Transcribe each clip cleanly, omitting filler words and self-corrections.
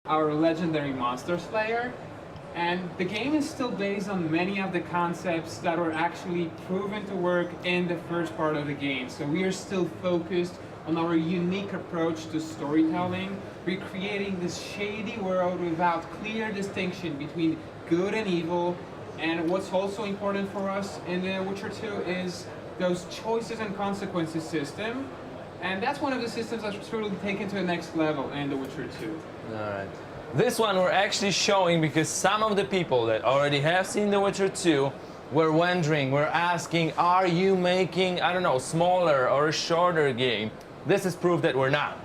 our legendary Monster Slayer. And the game is still based on many of the concepts that were actually proven to work in the first part of the game. So we are still focused on our unique approach to storytelling, recreating this shady world without clear distinction between good and evil. And what's also important for us in The Witcher 2 is those choices and consequences system. And that's one of the systems that's really taken to the next level in The Witcher 2. All right. This one we're actually showing because some of the people that already have seen The Witcher 2 were wondering, were asking, are you making, I don't know, smaller or a shorter game? This is proof that we're not.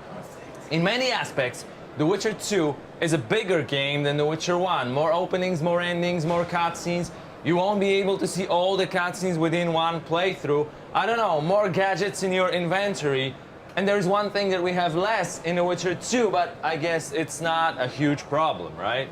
In many aspects, The Witcher 2 is a bigger game than The Witcher 1. More openings, more endings, more cutscenes. You won't be able to see all the cutscenes within one playthrough. I don't know, more gadgets in your inventory. And there's one thing that we have less in The Witcher 2, but I guess it's not a huge problem, right?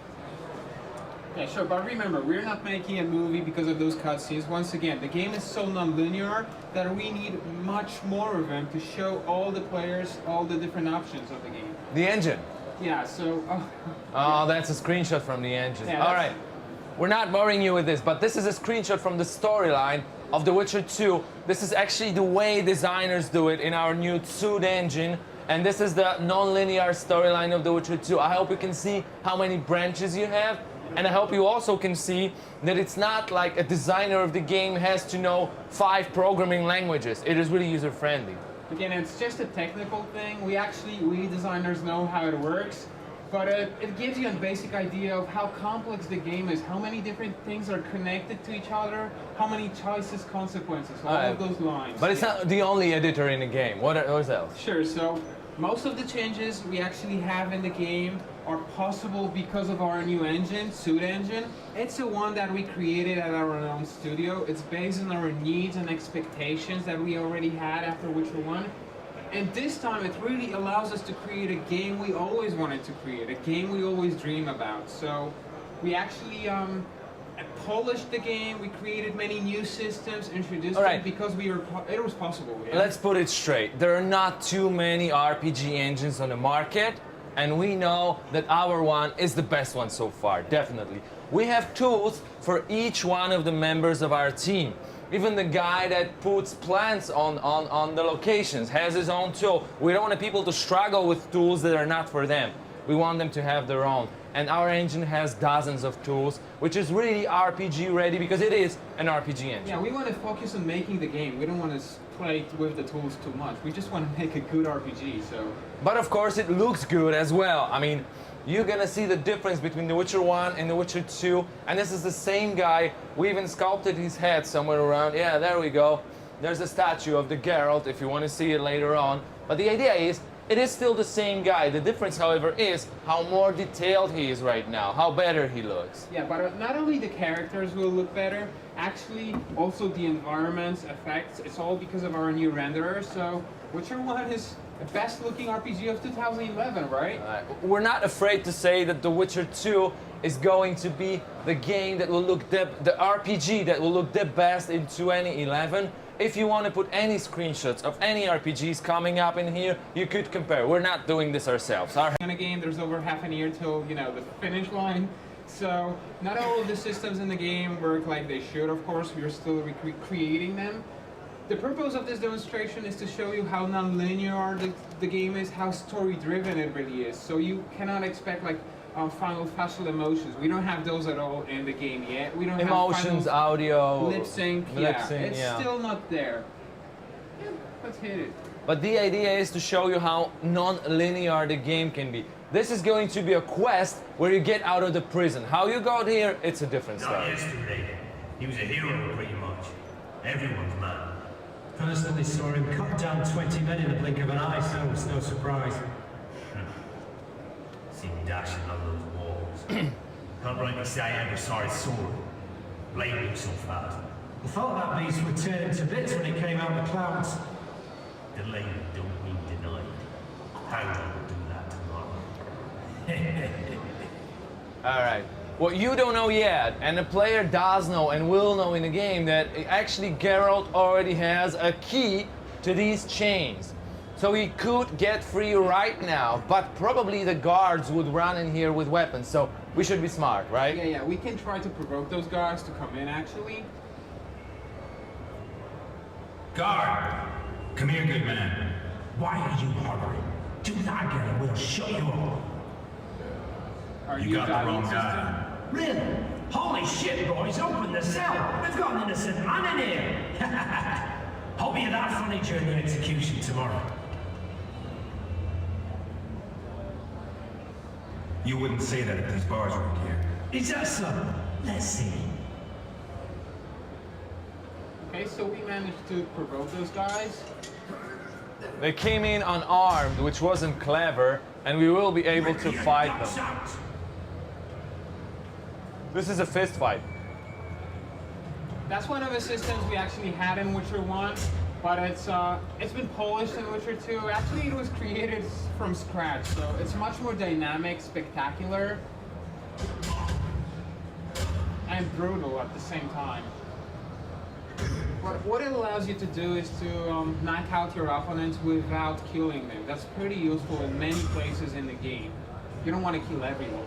Yeah, sure, but remember, we're not making a movie because of those cutscenes. Once again, the game is so non-linear that we need much more of them to show all the players all the different options of the game. The engine. Yeah, so... Oh, that's a screenshot from the engine. Yeah, all right. We're not boring you with this, but this is a screenshot from the storyline of The Witcher 2. This is actually the way designers do it in our new Tsud engine. And this is the non-linear storyline of The Witcher 2. I hope you can see how many branches you have. And I hope you also can see that it's not like a designer of the game has to know 5 programming languages. It is really user-friendly. Again, it's just a technical thing. We designers know how it works. But it gives you a basic idea of how complex the game is, how many different things are connected to each other, how many choices, consequences, all of those lines. But it's not the only editor in the game. What else? Sure, so most of the changes we actually have in the game are possible because of our new engine, Tsud engine. It's the one that we created at our own studio. It's based on our needs and expectations that we already had after Witcher 1. And this time it really allows us to create a game we always wanted to create, a game we always dream about. So we actually polished the game, we created many new systems, introduced them because it was possible. Yeah? Let's put it straight. There are not too many RPG engines on the market, and we know that our one is the best one so far, definitely. We have tools for each one of the members of our team. Even the guy that puts plants on the locations has his own tool. We don't want people to struggle with tools that are not for them. We want them to have their own. And our engine has dozens of tools, which is really RPG ready because it is an RPG engine. Yeah, we want to focus on making the game. We don't want to play with the tools too much. We just want to make a good RPG, so... But of course it looks good as well. I mean, you're gonna see the difference between The Witcher 1 and The Witcher 2. And this is the same guy. We even sculpted his head somewhere around. Yeah, there we go. There's a statue of the Geralt if you want to see it later on. But the idea is, it is still the same guy. The difference, however, is how more detailed he is right now, how better he looks. Yeah, but not only the characters will look better, actually also the environments, effects, it's all because of our new renderer. So Witcher 1 is the best looking RPG of 2011, right? We're not afraid to say that The Witcher 2 is going to be the game that will look the RPG that will look the best in 2011. If you want to put any screenshots of any RPGs coming up in here, you could compare. We're not doing this ourselves. In a game, there's over half a year till, the finish line. So not all of the systems in the game work like they should, of course. We're still recreating them. The purpose of this demonstration is to show you how non-linear the game is, how story-driven it really is. So you cannot expect final facial emotions. We don't have those at all in the game yet. We don't emotions, have audio, lip sync. It's still not there. Yeah, let's hit it. But the idea is to show you how non-linear the game can be. This is going to be a quest where you get out of the prison. How you got here, it's a different story. Not yesterday. He was a hero, pretty much. Everyone's man. Personally saw him cut down 20 men in the blink of an eye, so it's no surprise. Seen dashing on those walls. Can't rightly say I ever saw his sword. Lightning so fast. I thought that beast would turn into bits when he came out of the clouds. Delayed don't mean denied. How will do that tomorrow? All right. What you don't know yet, and the player does know and will know in the game, that actually Geralt already has a key to these chains. So he could get free right now, but probably the guards would run in here with weapons. So we should be smart, right? Yeah, we can try to provoke those guys to come in actually. Guard! Come here, good man. Why are you harboring? Do not get it, we'll shut you up. Are You got the dialing wrong system? guy. Really? Holy shit, boys, open the cell. We've got an innocent man in here. Hope you're that funny during the execution tomorrow. You wouldn't say that if these bars weren't here. Is that so? Let's see. Okay, so we managed to provoke those guys. They came in unarmed, which wasn't clever, and we will be able to fight them. This is a fist fight. That's one of the systems we actually had in Witcher 1, but it's been polished in Witcher 2. Actually, it was created from scratch, so it's much more dynamic, spectacular, and brutal at the same time. But what it allows you to do is to knock out your opponents without killing them. That's pretty useful in many places in the game. You don't want to kill everyone.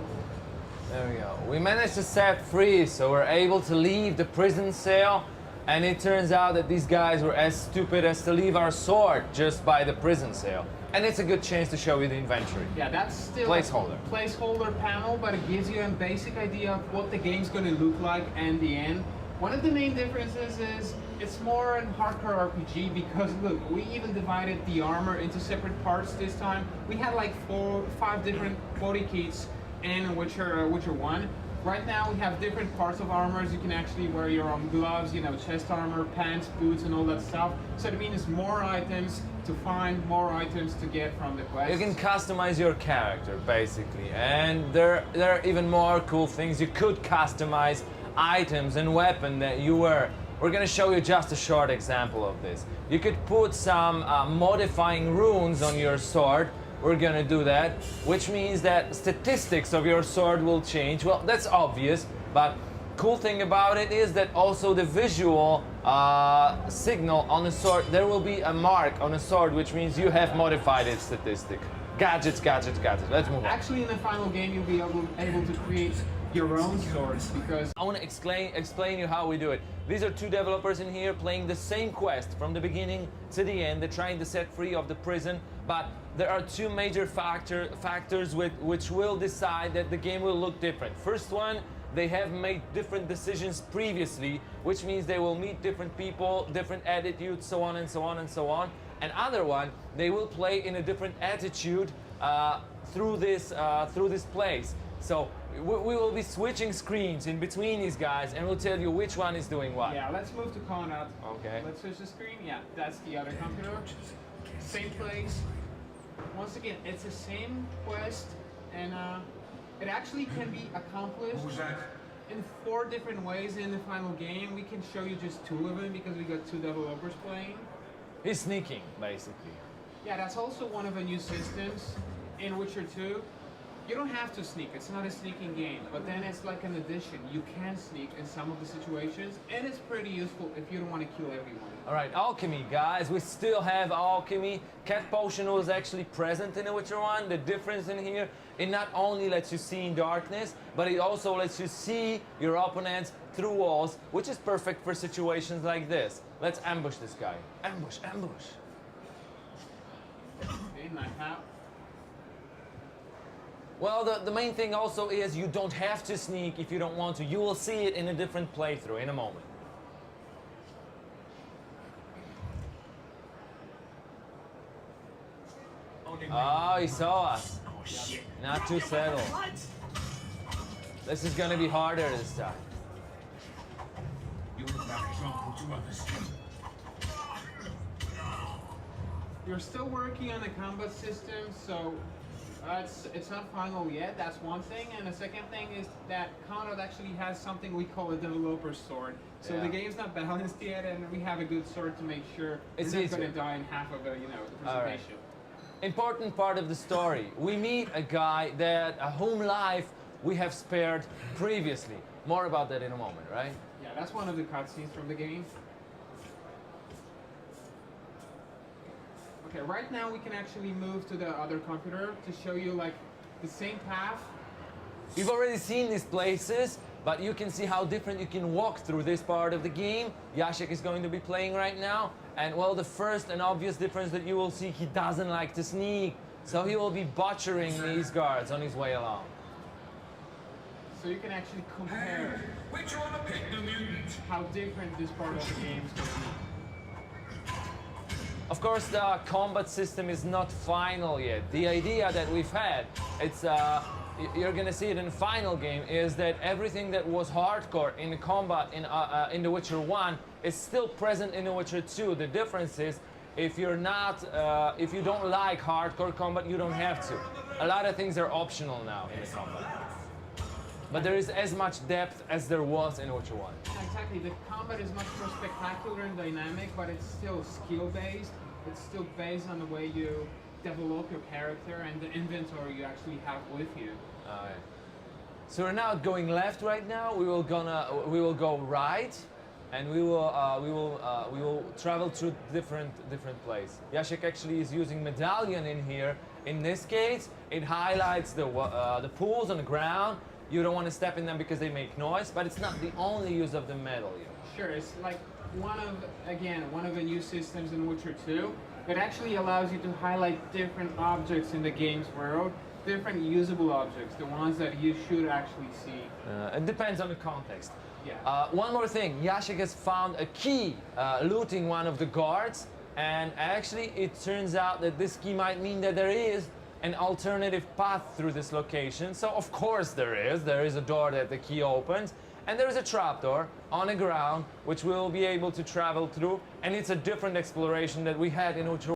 There we go. We managed to set free, so we're able to leave the prison cell. And it turns out that these guys were as stupid as to leave our sword just by the prison cell. And it's a good chance to show you the inventory. Yeah, that's still Placeholder. a placeholder panel, but it gives you a basic idea of what the game's going to look like and the end. One of the main differences is it's more a hardcore RPG because look, we even divided the armor into separate parts this time. We had like 5 different body kits in Witcher 1. Right now we have different parts of armors. You can actually wear your own gloves, you know, chest armor, pants, boots, and all that stuff. So it means more items to find, more items to get from the quest. You can customize your character, basically. And there are even more cool things. You could customize items and weapon that you wear. We're gonna show you just a short example of this. You could put some modifying runes on your sword. We're gonna do that, which means that statistics of your sword will change. Well, that's obvious, but cool thing about it is that also the visual signal on the sword, there will be a mark on the sword, which means you have modified its statistic. Gadgets, gadgets, gadgets. Let's move on. Actually, in the final game, you'll be able to create your own swords because I want to explain you how we do it. These are 2 developers in here playing the same quest from the beginning to the end. They're trying to set free of the prison, but there are 2 major factors which will decide that the game will look different. First one, they have made different decisions previously, which means they will meet different people, different attitudes, so on and so on and so on. And other one, they will play in a different attitude through this place. So we will be switching screens in between these guys, and we'll tell you which one is doing what. yeah, let's move to Conrad. Okay. Let's switch the screen. Yeah, that's the other computer. Same place. Once again, it's the same quest, and it actually can be accomplished in 4 different ways in the final game. We can show you just 2 of them because we got 2 developers playing. He's sneaking, basically. Yeah, that's also one of the new systems in Witcher 2. You don't have to sneak, it's not a sneaking game, but then it's like an addition. You can sneak in some of the situations, and it's pretty useful if you don't want to kill everyone. All right, alchemy, guys. We still have alchemy. Cat potion was actually present in The Witcher 1. The difference in here, it not only lets you see in darkness, but it also lets you see your opponents through walls, which is perfect for situations like this. Let's ambush this guy. Ambush, ambush. Okay, knife out. Well, the main thing also is you don't have to sneak if you don't want to. You will see it in a different playthrough in a moment. Oh, he saw us. Oh shit. Not too settled. This is gonna be harder this time. You look like a drunk to others. You're still working on the combat system, so it's not final yet. That's one thing, and the second thing is that Conrad actually has something we call a developer's sword. So Yeah. the game's not balanced yet, and we have a good sword to make sure It's we're not easier. going to die in half of the the All right. presentation. Important part of the story. We meet a guy that whom life we have spared previously. More about that in a moment, right? Yeah, that's one of the cutscenes from the game. Okay, right now we can actually move to the other computer to show you like the same path. You've already seen these places, but you can see how different you can walk through this part of the game. Jacek is going to be playing right now, and well, the first and obvious difference that you will see, he doesn't like to sneak, so he will be butchering these guards on his way along. So you can actually compare Which one to pick the mutant? how different this part of the game is going to be. Of course, the combat system is not final yet. The idea that we've had, it's you're gonna see it in the final game, is that everything that was hardcore in the combat in The Witcher 1 is still present in The Witcher 2. The difference is, if you're not, if you don't like hardcore combat, you don't have to. A lot of things are optional now in the combat. But there is as much depth as there was in Witcher 1. Exactly, the combat is much more spectacular and dynamic, but it's still skill-based. It's still based on the way you develop your character and the inventory you actually have with you. Alright. So we're now going left right now. We will go right, and we will travel through different place. Jacek actually is using medallion in here. In this case, it highlights the pools on the ground. You don't want to step in them because they make noise, but it's not the only use of the medallion. Sure, it's like one of the new systems in Witcher 2. It actually allows you to highlight different objects in the game's world, different usable objects, the ones that you should actually see. It depends on the context. Yeah. One more thing, Jacek has found a key looting one of the guards, and actually it turns out that this key might mean that there is an alternative path through this location. So of course there is a door that the key opens, and there is a trapdoor on the ground which we'll be able to travel through, and it's a different exploration that we had in Witcher